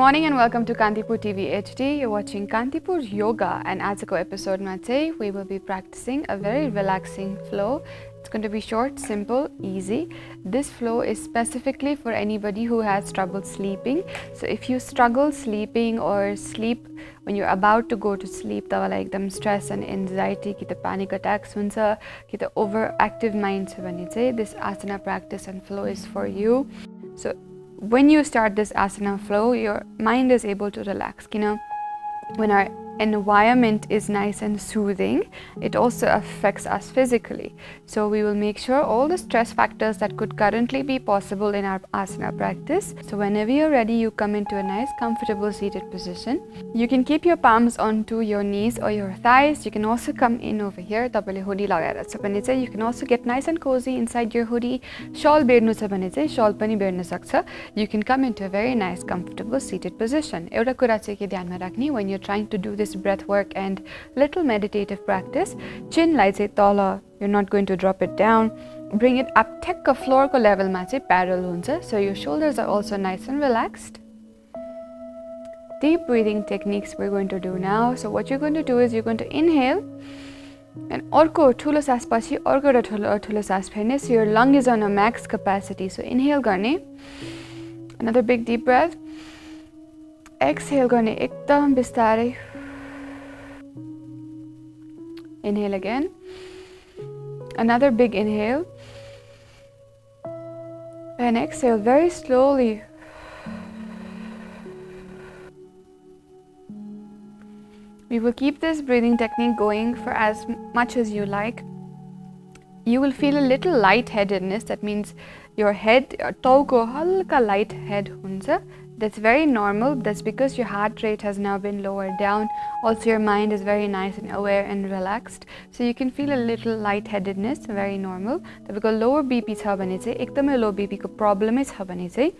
morning and welcome to Kantipur TV HD. You're watching Kantipur Yoga, and આજको episode मा चाहिँ we will be practicing a very relaxing flow. It's going to be short, simple, easy. This flow is specifically for anybody who has trouble sleeping. So if you struggle sleeping or sleep when you're about to go to sleep, तबलाई एकदम stress and anxiety कि त panic attacks हुन्छ कि त overactive mind छ भने चाहिँ this asana practice and flow is for you. So when you start this asana flow, your mind is able to relax. You know, when our environment is nice and soothing, it also affects us physically. So we will make sure all the stress factors that could currently be possible in our asana practice. So whenever you're ready, you come into a nice comfortable seated position. You can keep your palms onto your knees or your thighs. You can also come in over here. तपाईले hoodie लगाएर छ भने चाहिँ you can also get nice and cozy inside your hoodie. Shawl बेर्नु छ भने चाहिँ shawl पनि Bern सक्छ. You can come into a very nice comfortable seated position. एउटा कुरा चाहिँ के ध्यानमा राख्ने when you're trying to do this breath work and little meditative practice, chin lai chai tala, you're not going to drop it down. Bring it up, thekka floor ko level ma chai parallel huncha, so your shoulders are also nice and relaxed. Deep breathing techniques we're going to do now. So what you're going to do is you're going to inhale and orko thulo saas pachi orko ra thulo saas pherne, so your lung is on a max capacity. So inhale गर्ने, another big deep breath. Exhale गर्ने एकदम बिस्तारै. Inhale again. Another big inhale. And exhale very slowly. We will keep this breathing technique going for as much as you like. You will feel a little lightheadedness. That means your head, टाउको हल्का light head हुन्छ. That's very normal. That's because your heart rate has now been lowered down. Also, your mind is very nice and aware and relaxed. So you can feel a little lightheadedness, very normal. Because lower BP छ भने चाहिँ एकदमै low BP को problem छ भने चाहिँ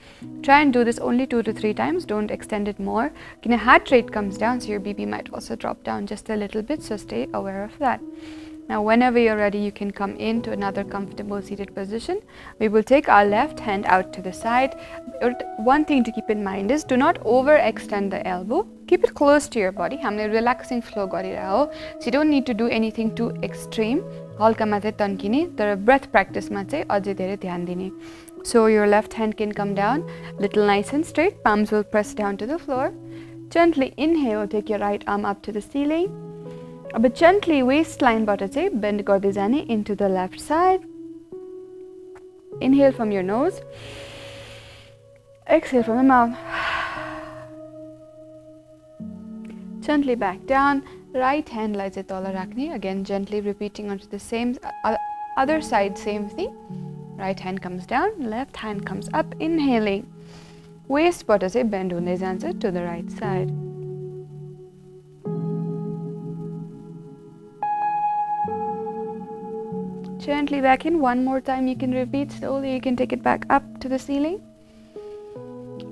try and do this only 2 to 3 times. Don't extend it more. Because heart rate comes down, so your BP might also drop down just a little bit. So stay aware of that. Now, whenever you're ready, you can come into another comfortable seated position. We will take our left hand out to the side. One thing to keep in mind is do not overextend the elbow. Keep it close to your body. हामीले relaxing flow गरिरहेको हो. So you don't need to do anything too extreme. हल्कामा चाहिँ तन्किने, तर breath practice मा चाहिँ अझै धेरै ध्यान दिने. So your left hand can come down, little nice and straight. Palms will press down to the floor. Gently inhale, take your right arm up to the ceiling. But gently waistline बाट चाहिँ bend गर्दै जाने into the left side. Inhale from your nose. Exhale from the mouth. Gently back down. Right hand लाई चाहिँ तल राख्ने. Again gently repeating onto the same other side, same thing. Right hand comes down, left hand comes up. Inhaling. Waist बाट चाहिँ bend हुँदै जान्छ to the right side. Gently back in. One more time you can repeat slowly. You can take it back up to the ceiling.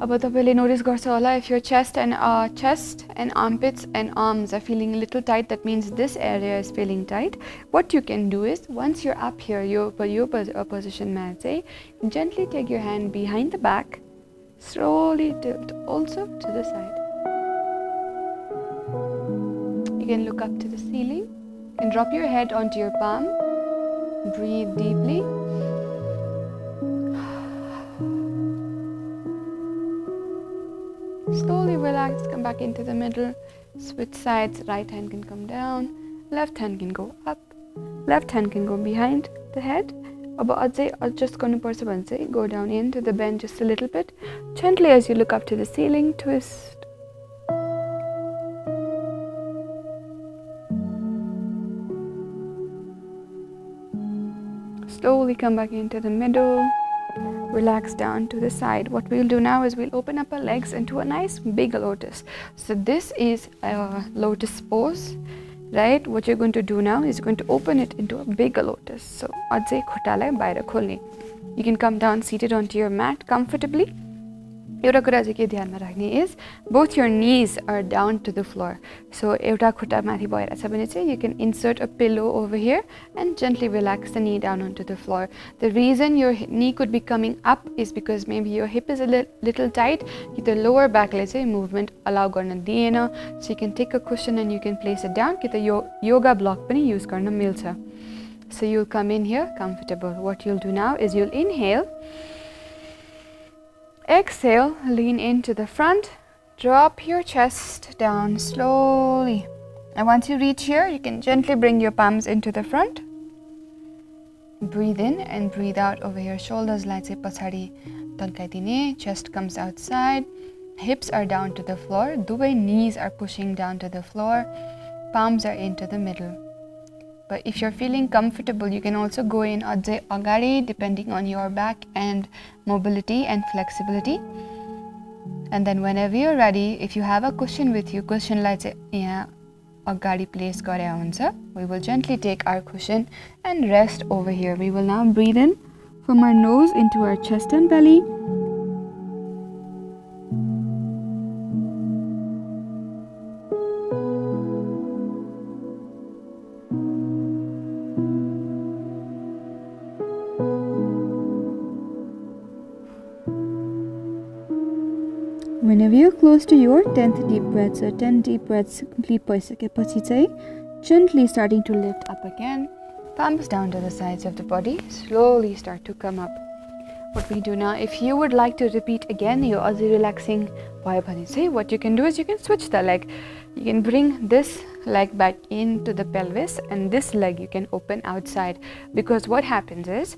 अब तपाईले notice गर्छ होला if your chest and armpits and arms are feeling a little tight, that means this area is feeling tight. What you can do is once you're up here, your position मा चाहिँ gently take your hand behind the back, slowly tilt also to the side. You can look up to the ceiling. You can drop your head onto your palm. Breathe deeply. Slowly relax, come back into the middle. Switch sides, right hand can come down, left hand can go up, left hand can go behind the head. अब अझै adjust गर्नुपर्छ भने चाहिँ go down into the bend just a little bit. Gently as you look up to the ceiling, twist. Slowly come back into the middle, relax down to the side. What we'll do now is we'll open up our legs into a nice big lotus. So this is a lotus pose, right? What you're going to do now is you're going to open it into a big lotus. So अझै खुट्टालाई बाहिर खोल्ने. You can come down seated onto your mat comfortably. एउटा कुरा चाहिँ के ध्यानमा राख्ने is both your knees are down to the floor. So एउटा खुट्टा माथि भइरहेछ भने चाहिँ you can insert a pillow over here and gently relax the knee down onto the floor. The reason your knee could be coming up is because maybe your hip is a little tight. कि the lower back ले चाहिँ movement allow गर्न दिएन. So you can take a cushion and you can place it down. कि त yoga block पनि use गर्न मिल्छ. So you'll come in here comfortable. What you'll do now is you'll inhale. Exhale, lean into the front, drop your chest down slowly. And once you reach here, you can gently bring your palms into the front. Breathe in and breathe out over your shoulders. Like say pachadi tankaidine, chest comes outside, hips are down to the floor, dubai knees are pushing down to the floor, palms are into the middle. But if you're feeling comfortable, you can also go in agari depending on your back and mobility and flexibility. And then whenever you're ready, if you have a cushion with you, cushion like agari place gare huncha, we will gently take our cushion and rest over here. We will now breathe in from our nose into our chest and belly. Whenever you're close to your 10th deep breath, so 10 deep breaths complete bhaisake-pachi chai gently starting to lift up again, palms down to the sides of the body, slowly start to come up. What we do now, if you would like to repeat again, you're also relaxing bhayo bhane chai what you can do is you can switch the leg. You can bring this leg back into the pelvis and this leg you can open outside, because what happens is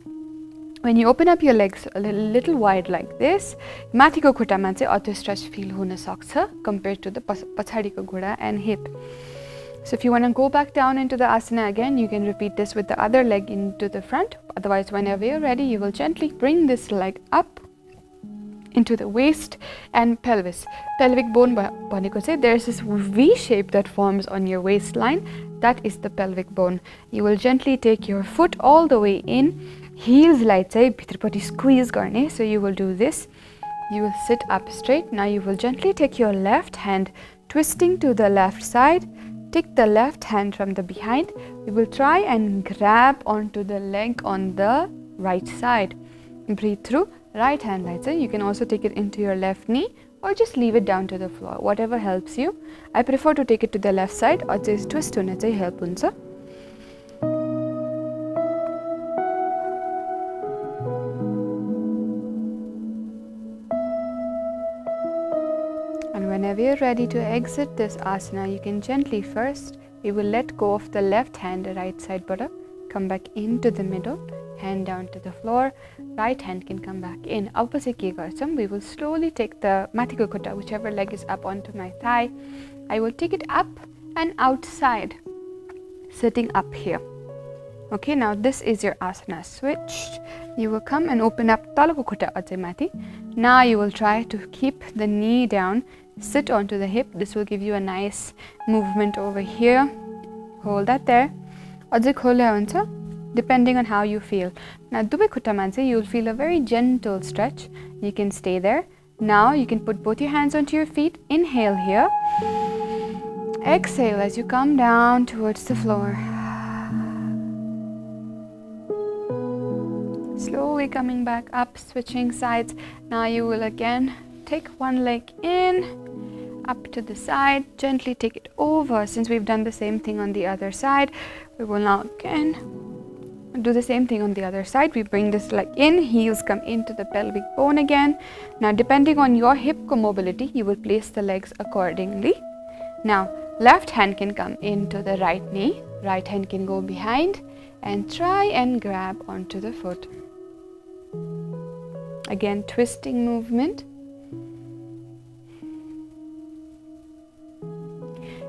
when you open up your legs a little wide like this, mathiko khutama chai auto stretch feel huna sakcha compared to the pachadiko ghuda and hip. So if you want to go back down into the asana again, you can repeat this with the other leg into the front. Otherwise, whenever you're ready, you will gently bring this leg up into the waist and pelvis. Pelvic bone bhaneko chai there's this V shape that forms on your waistline. That is the pelvic bone. You will gently take your foot all the way in. Heels like chai bhitrpati squeeze garne. So you will do this. You will sit up straight. Now you will gently take your left hand, twisting to the left side. Take the left hand from the behind. We will try and grab onto the leg on the right side. Breathe through. Right hand like chai. You can also take it into your left knee or just leave it down to the floor. Whatever helps you. I prefer to take it to the left side or just twist hune chai help huncha. Whenever you're ready to exit this asana, you can gently first, we will let go of the left hand, the right side butter, come back into the middle, hand down to the floor, right hand can come back in. We will slowly take the mathiko khutta, whichever leg is up onto my thigh. I will take it up and outside, sitting up here. Okay, now this is your asana switched. You will come and open up talako khutta ajai mathi. Now you will try to keep the knee down. Sit onto the hip. This will give you a nice movement over here. Hold that there. Ajai khole huncha, depending on how you feel. Now dubai khutama chai you'll feel a very gentle stretch. You can stay there. Now you can put both your hands onto your feet. Inhale here. Exhale as you come down towards the floor. Slowly coming back up, switching sides. Now you will again take one leg in, up to the side, gently take it over. Since we've done the same thing on the other side, we will now again do the same thing on the other side. We bring this leg in, heels come into the pelvic bone again. Now depending on your hip mobility, you will place the legs accordingly. Now left hand can come into the right knee, right hand can go behind and try and grab onto the foot. Again, twisting movement.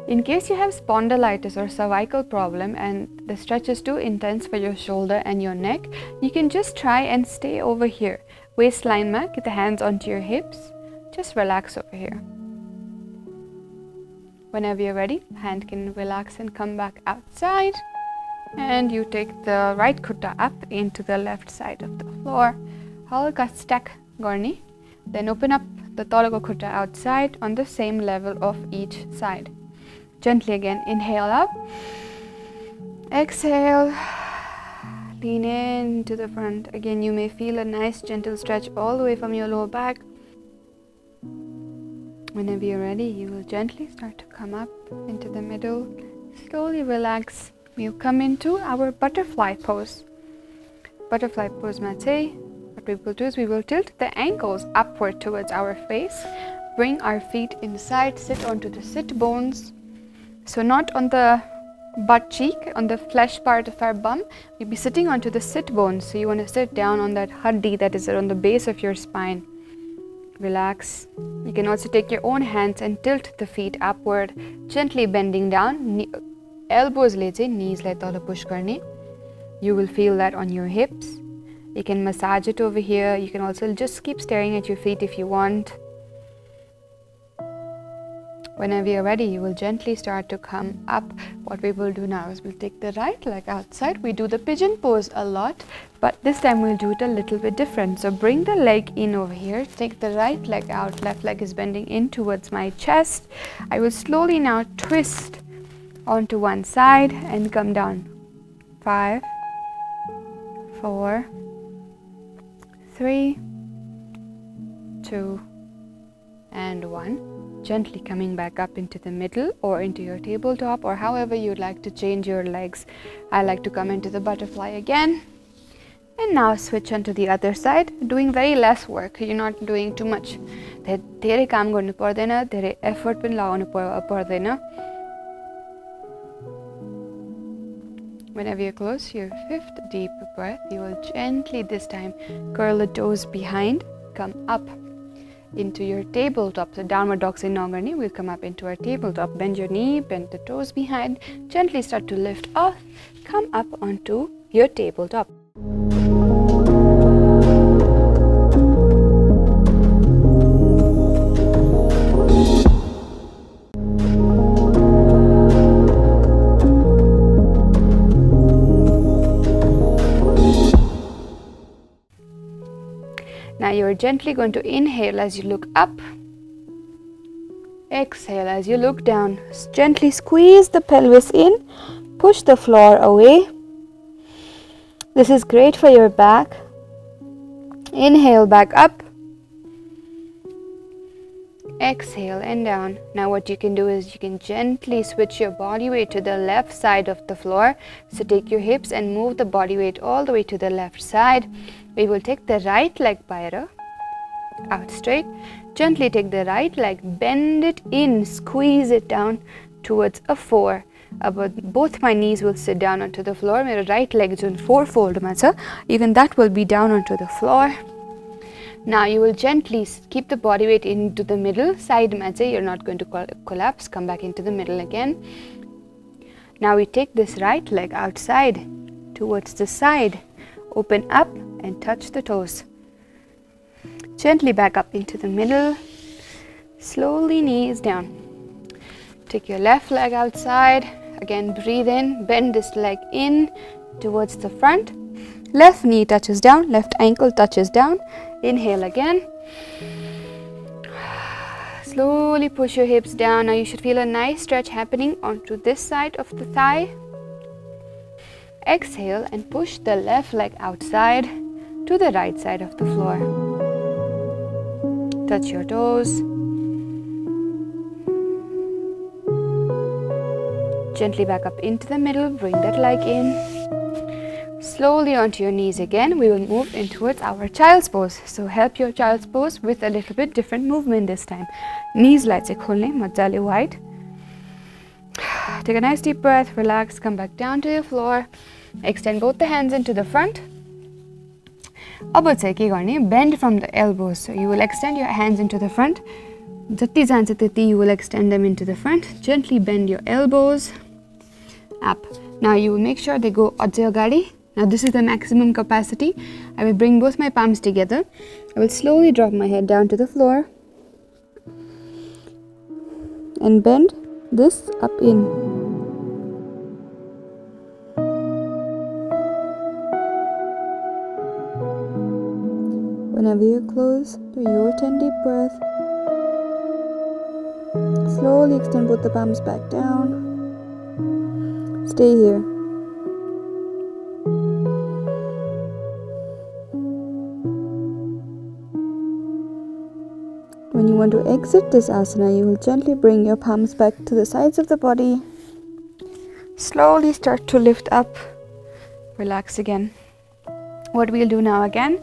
In case you have spondylitis or cervical problem and the stretch is too intense for your shoulder and your neck, you can just try and stay over here. Waistline ma, get the hands onto your hips. Just relax over here. Whenever you're ready, hand can relax and come back outside. And you take the right khutta up into the left side of the floor. Halka stack garni. Then open up the talako khutta outside on the same level of each side. Gently again, inhale up, exhale, lean in to the front. Again, you may feel a nice gentle stretch all the way from your lower back. Whenever you're ready, you will gently start to come up into the middle. Slowly relax. We'll come into our butterfly pose. Butterfly pose mate. What we will do is we will tilt the ankles upward towards our face. Bring our feet inside, sit onto the sit bones. So not on the butt cheek, on the flesh part of our bum. We'll be sitting onto the sit bones. So you want to sit down on that haddi that is on the base of your spine. Relax. You can also take your own hands and tilt the feet upward, gently bending down. Elbows lete, knees let tala push karne. You will feel that on your hips. You can massage it over here. You can also just keep staring at your feet if you want. Whenever you're ready, you will gently start to come up. What we will do now is we'll take the right leg outside. We do the pigeon pose a lot, but this time we'll do it a little bit different. So bring the leg in over here. Take the right leg out. Left leg is bending in towards my chest. I will slowly now twist onto one side and come down. 5, 4, 3, 2, and 1. Gently coming back up into the middle or into your tabletop, or however you'd like to change your legs. I like to come into the butterfly again. And now switch onto the other side, doing very less work. You're not doing too much. धेरै काम गर्नु पर्दैन, धेरै effort पनि लगाउनु पर्दैन. Whenever you're close to your 5th deep breath, you will gently this time curl the toes behind, come up into your tabletop. So downward dog se nagarne, we'll come up into our tabletop. Bend your knee, bend the toes behind, gently start to lift off, come up onto your tabletop. Now you are gently going to inhale as you look up. Exhale as you look down. Gently squeeze the pelvis in. Push the floor away. This is great for your back. Inhale back up. Exhale and down. Now what you can do is you can gently switch your body weight to the left side of the floor. So take your hips and move the body weight all the way to the left side. We will take the right leg Bhaira, out straight. Gently take the right leg, bend it in, squeeze it down towards a 4. Both my knees will sit down onto the floor. My right leg is in 4-fold. Even that will be down onto the floor. Now you will gently keep the body weight into the middle side. You're not going to collapse. Come back into the middle again. Now we take this right leg outside towards the side. Open up and touch the toes. Gently back up into the middle. Slowly knees down. Take your left leg outside. Again, breathe in. Bend this leg in towards the front. Left knee touches down. Left ankle touches down. Inhale again. Slowly push your hips down. Now you should feel a nice stretch happening onto this side of the thigh. Exhale and push the left leg outside to the right side of the floor. Touch your toes. Gently back up into the middle. Bring that leg in. Slowly onto your knees again. We will move in towards our child's pose. So help your child's pose with a little bit different movement this time. Knees lights khulne, majjale wide. Take a nice deep breath, relax, come back down to your floor. Extend both the hands into the front. Bend from the elbows. So you will extend your hands into the front. You will extend them into the front. Gently bend your elbows up. Now you will make sure they go agadi. Now this is the maximum capacity. I will bring both my palms together. I will slowly drop my head down to the floor and bend this up in. Whenever you're close to your 10 deep breath, slowly extend both the palms back down. Stay here. When you want to exit this asana, you will gently bring your palms back to the sides of the body. Slowly start to lift up. Relax again. What we'll do now again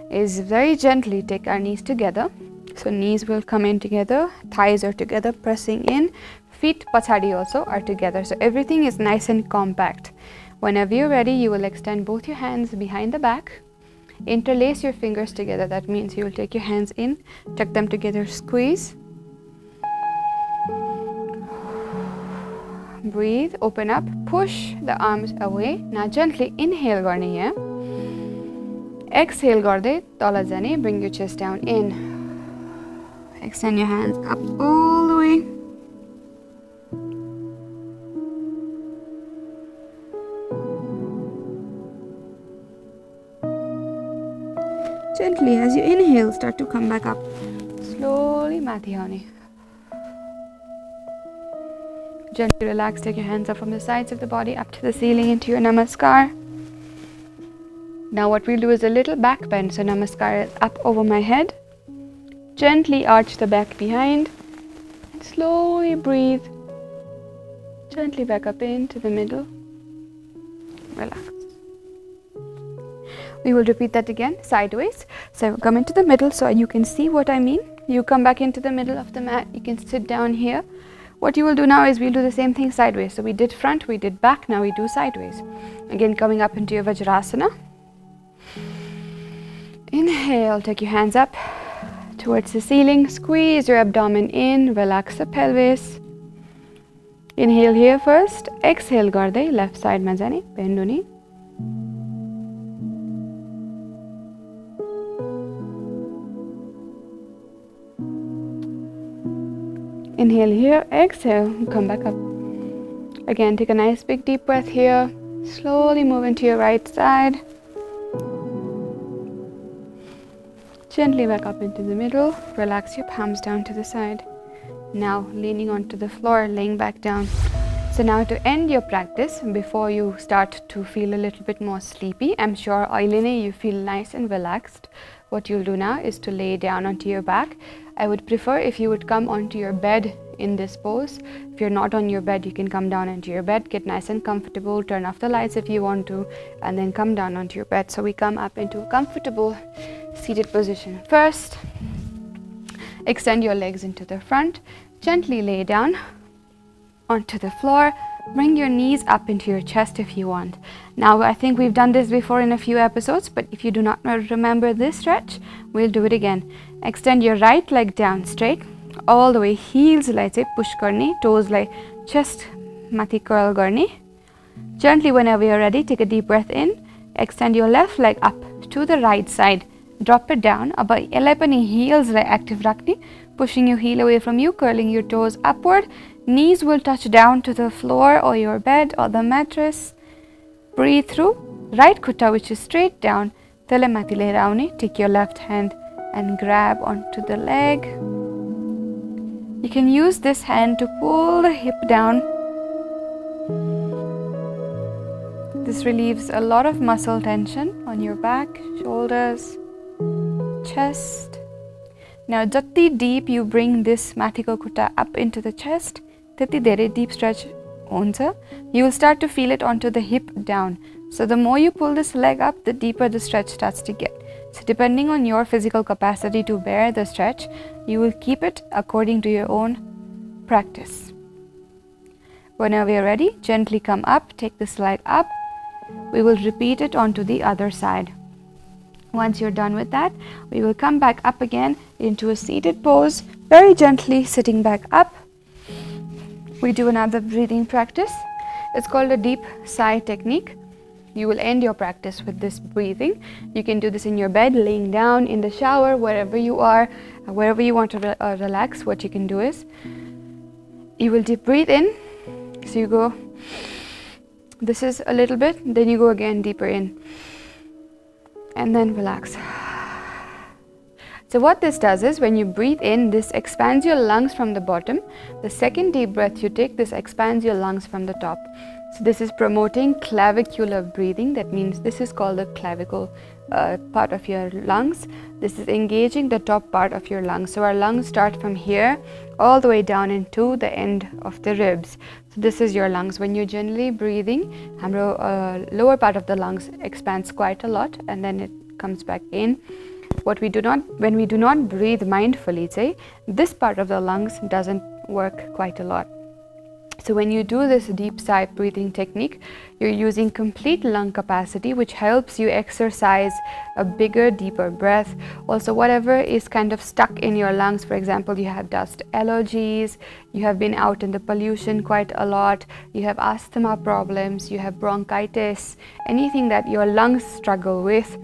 is very gently take our knees together. So knees will come in together, thighs are together, pressing in. Feet pachadi also are together. So everything is nice and compact. Whenever you're ready, you will extend both your hands behind the back. Interlace your fingers together. That means you will take your hands in, tuck them together, squeeze. Breathe, open up, push the arms away. Now gently inhale garne here. Exhale garde tala jane, bring your chest down in. Extend your hands up all the way. Gently, as you inhale, start to come back up. Slowly, mathi aane. Gently relax, take your hands up from the sides of the body up to the ceiling into your namaskar. Now what we'll do is a little back bend. So namaskar is up over my head. Gently arch the back behind. Slowly breathe. Gently back up into the middle. Relax. We will repeat that again, sideways. So come into the middle so you can see what I mean. You come back into the middle of the mat. You can sit down here. What you will do now is we'll do the same thing sideways. So we did front, we did back, now we do sideways. Again, coming up into your Vajrasana. Inhale, take your hands up towards the ceiling. Squeeze your abdomen in, relax the pelvis. Inhale here first. Exhale garde, left side ma jane, bend hune. Inhale here, exhale, come back up. Again, take a nice big deep breath here. Slowly move into your right side. Gently back up into the middle. Relax your palms down to the side. Now leaning onto the floor, laying back down. So now to end your practice, before you start to feel a little bit more sleepy, I'm sure Ailine you feel nice and relaxed. What you'll do now is to lay down onto your back. I would prefer if you would come onto your bed in this pose. If you're not on your bed, you can come down onto your bed, get nice and comfortable, turn off the lights if you want to, and then come down onto your bed. So we come up into a comfortable seated position. First, extend your legs into the front, gently lay down onto the floor. Bring your knees up into your chest if you want. Now, I think we've done this before in a few episodes, but if you do not remember this stretch, we'll do it again. Extend your right leg down straight, all the way. Heels like push garne, toes like chest mathi curl garne. Gently, whenever you're ready, take a deep breath in. Extend your left leg up to the right side. Drop it down. Aba yelai pani heels like active rakne, pushing your heel away from you, curling your toes upward. Knees will touch down to the floor or your bed or the mattress. Breathe through. Right khutta, which is straight down. Tale mati le raune. Take your left hand and grab onto the leg. You can use this hand to pull the hip down. This relieves a lot of muscle tension on your back, shoulders, chest. Now, jati deep you bring this matiko khutta up into the chest, त्यति धेरै deep stretch हुन्छ. You will start to feel it onto the hip down. So the more you pull this leg up, the deeper the stretch starts to get. So depending on your physical capacity to bear the stretch, you will keep it according to your own practice. Whenever you're ready, gently come up, take this leg up. We will repeat it onto the other side. Once you're done with that, we will come back up again into a seated pose, very gently sitting back up. We do another breathing practice. It's called a deep sigh technique. You will end your practice with this breathing. You can do this in your bed, laying down, in the shower, wherever you are, wherever you want to relax. What you can do is, you will deep breathe in. So you go, this is a little bit, then you go again deeper in. And then relax. So what this does is, when you breathe in, this expands your lungs from the bottom. The second deep breath you take, this expands your lungs from the top. So this is promoting clavicular breathing. That means this is called the clavicle part of your lungs. This is engaging the top part of your lungs. So our lungs start from here all the way down into the end of the ribs. So this is your lungs. When you're generally breathing, lower part of the lungs expands quite a lot, and then it comes back in. When we do not breathe mindfully, say, this part of the lungs doesn't work quite a lot. So when you do this deep sigh breathing technique, you're using complete lung capacity, which helps you exercise a bigger, deeper breath. Also, whatever is kind of stuck in your lungs, for example, you have dust allergies, you have been out in the pollution quite a lot, you have asthma problems, you have bronchitis, anything that your lungs struggle with,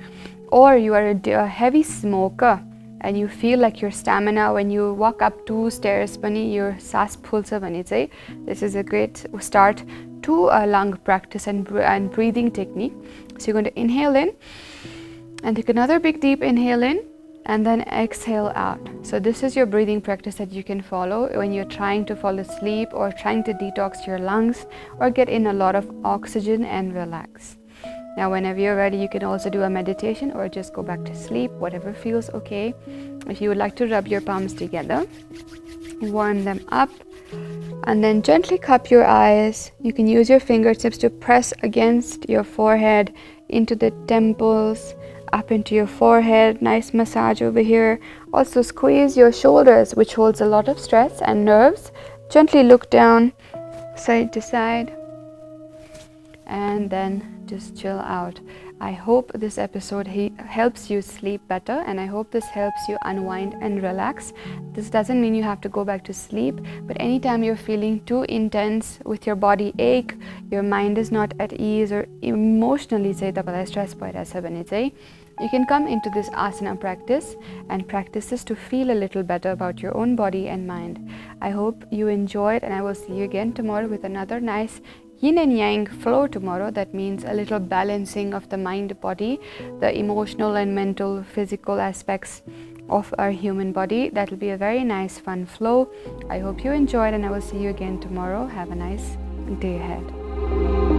or you are a heavy smoker and you feel like your stamina when you walk up 2 stairs pani your saas phulcha bhane chai, this is a great start to a lung practice and breathing technique. So you're going to inhale in and take another big deep inhale in and then exhale out. So this is your breathing practice that you can follow when you're trying to fall asleep or trying to detox your lungs or get in a lot of oxygen and relax. Now whenever you're ready, you can also do a meditation or just go back to sleep, whatever feels okay. If you would like to rub your palms together, warm them up, and then gently cup your eyes. You can use your fingertips to press against your forehead, into the temples, up into your forehead. Nice massage over here. Also squeeze your shoulders, which holds a lot of stress and nerves. Gently look down, side to side, and then just chill out. I hope this episode helps you sleep better, and I hope this helps you unwind and relax. This doesn't mean you have to go back to sleep, but anytime you're feeling too intense with your body ache, your mind is not at ease, or emotionally say tapailai stress bhairachha bhane chai, you can come into this asana practice and practice this to feel a little better about your own body and mind. I hope you enjoyed, and I will see you again tomorrow with another nice yin and yang flow tomorrow. That means a little balancing of the mind body, the emotional and mental physical aspects of our human body. That will be a very nice fun flow. I hope you enjoyed, and I will see you again tomorrow. Have a nice day ahead.